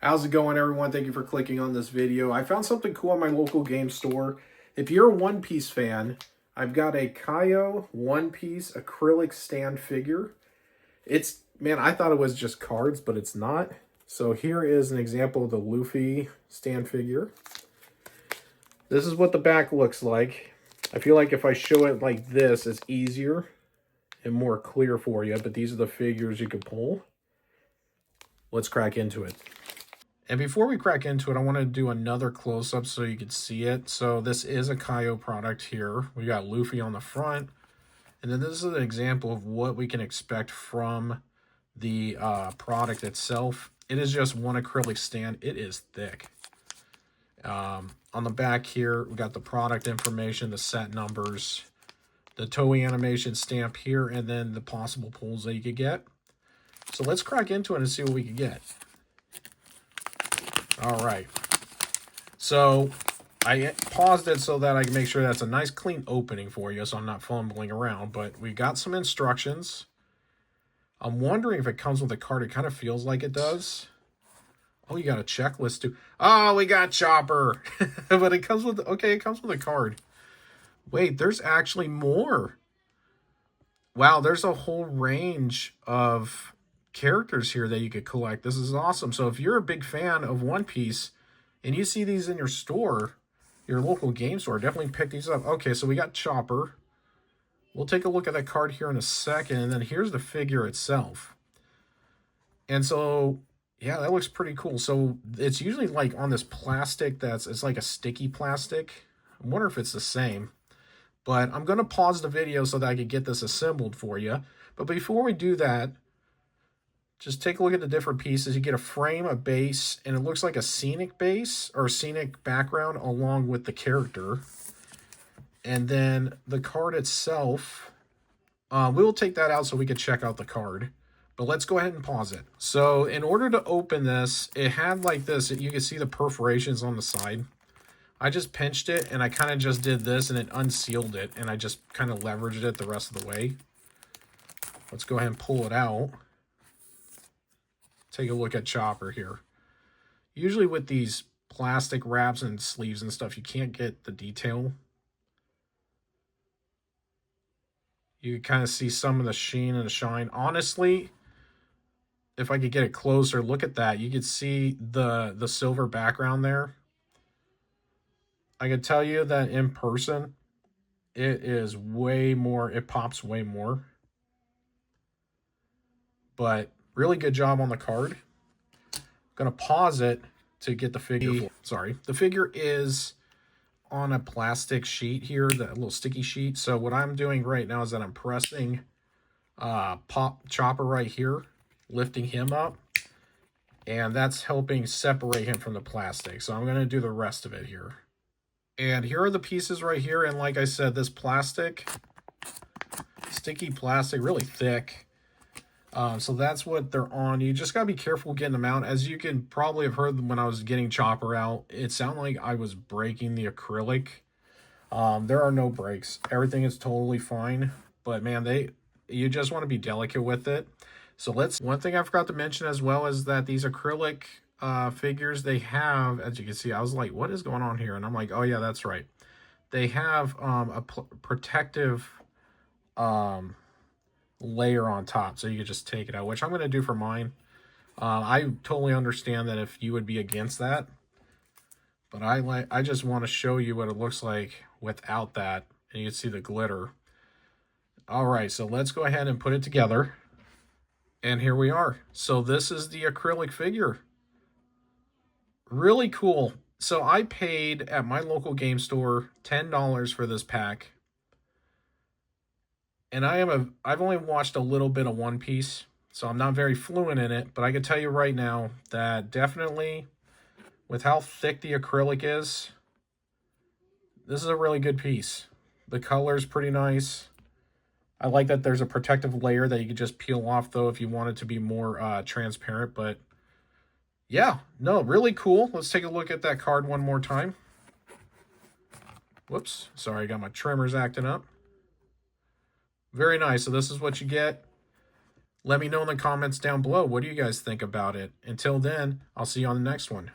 How's it going, everyone? Thank you for clicking on this video. I found something cool at my local game store. If you're a One Piece fan, I've got a Kayou One Piece acrylic stand figure. Man, I thought it was just cards, but it's not. So here is an example of the Luffy stand figure. This is what the back looks like. I feel like if I show it like this, it's easier and more clear for you, but these are the figures you could pull. Let's crack into it. And before we crack into it, I want to do another close-up so you can see it. So this is a Kayou product here. We got Luffy on the front. And then this is an example of what we can expect from the product itself. It is just one acrylic stand. It is thick. On the back here, we got the product information, the set numbers, the Toei animation stamp here, and then the possible pulls that you could get. So let's crack into it and see what we can get. All right, so I paused it so that I can make sure that's a nice clean opening for you so I'm not fumbling around, but we got some instructions. I'm wondering if it comes with a card. It kind of feels like it does. Oh, you got a checklist too. Oh, we got Chopper. But it comes with, okay, it comes with a card. Wait, there's actually more. Wow, there's a whole range of characters here that you could collect. This is awesome. So if you're a big fan of One Piece and you see these in your store, your local game store, definitely pick these up. Okay, so we got Chopper. We'll take a look at that card here in a second, and then here's the figure itself. And so, yeah, that looks pretty cool. So it's usually like on this plastic it's like a sticky plastic. I wonder if it's the same. But I'm going to pause the video so that I can get this assembled for you. But before we do that, just take a look at the different pieces. You get a frame, a base, and it looks like a scenic base or scenic background along with the character. And then the card itself, we will take that out so we can check out the card. But let's go ahead and pause it. So in order to open this, it had like this. You can see the perforations on the side. I just pinched it, and I kind of just did this, and it unsealed it. And I just kind of leveraged it the rest of the way. Let's go ahead and pull it out. Take a look at Chopper here. Usually with these plastic wraps and sleeves and stuff, you can't get the detail. You can kind of see some of the sheen and the shine. Honestly, if I could get it closer, look at that. You could see the silver background there. I can tell you that in person, it is way more, it pops way more. But really good job on the card. I'm going to pause it to get the figure. Sorry. The figure is on a plastic sheet here, that little sticky sheet. So what I'm doing right now is that I'm pressing Chopper right here, lifting him up. And that's helping separate him from the plastic. So I'm going to do the rest of it here. And here are the pieces right here. And like I said, this plastic, sticky plastic, really thick. So that's what they're on. You just got to be careful getting them out. As you can probably have heard when I was getting Chopper out, it sounded like I was breaking the acrylic. There are no breaks. Everything is totally fine. But man, you just want to be delicate with it. So one thing I forgot to mention as well is that these acrylic figures, they have, as you can see, I was like, what is going on here? And I'm like, oh yeah, that's right. They have a protective layer on top, so you can just take it out, which I'm going to do for mine. I totally understand that if you would be against that, but I just want to show you what it looks like without that, and you can see the glitter. All right, so let's go ahead and put it together, and here we are. So this is the acrylic figure. Really cool. So I paid at my local game store $10 for this pack. And I've only watched a little bit of One Piece, so I'm not very fluent in it, but I can tell you right now that definitely, with how thick the acrylic is, this is a really good piece. The color's pretty nice. I like that there's a protective layer that you can just peel off, though, if you want it to be more transparent, but yeah, no, really cool. Let's take a look at that card one more time. Whoops, sorry, I got my trimmers acting up. Very nice. So this is what you get. Let me know in the comments down below. What do you guys think about it? Until then, I'll see you on the next one.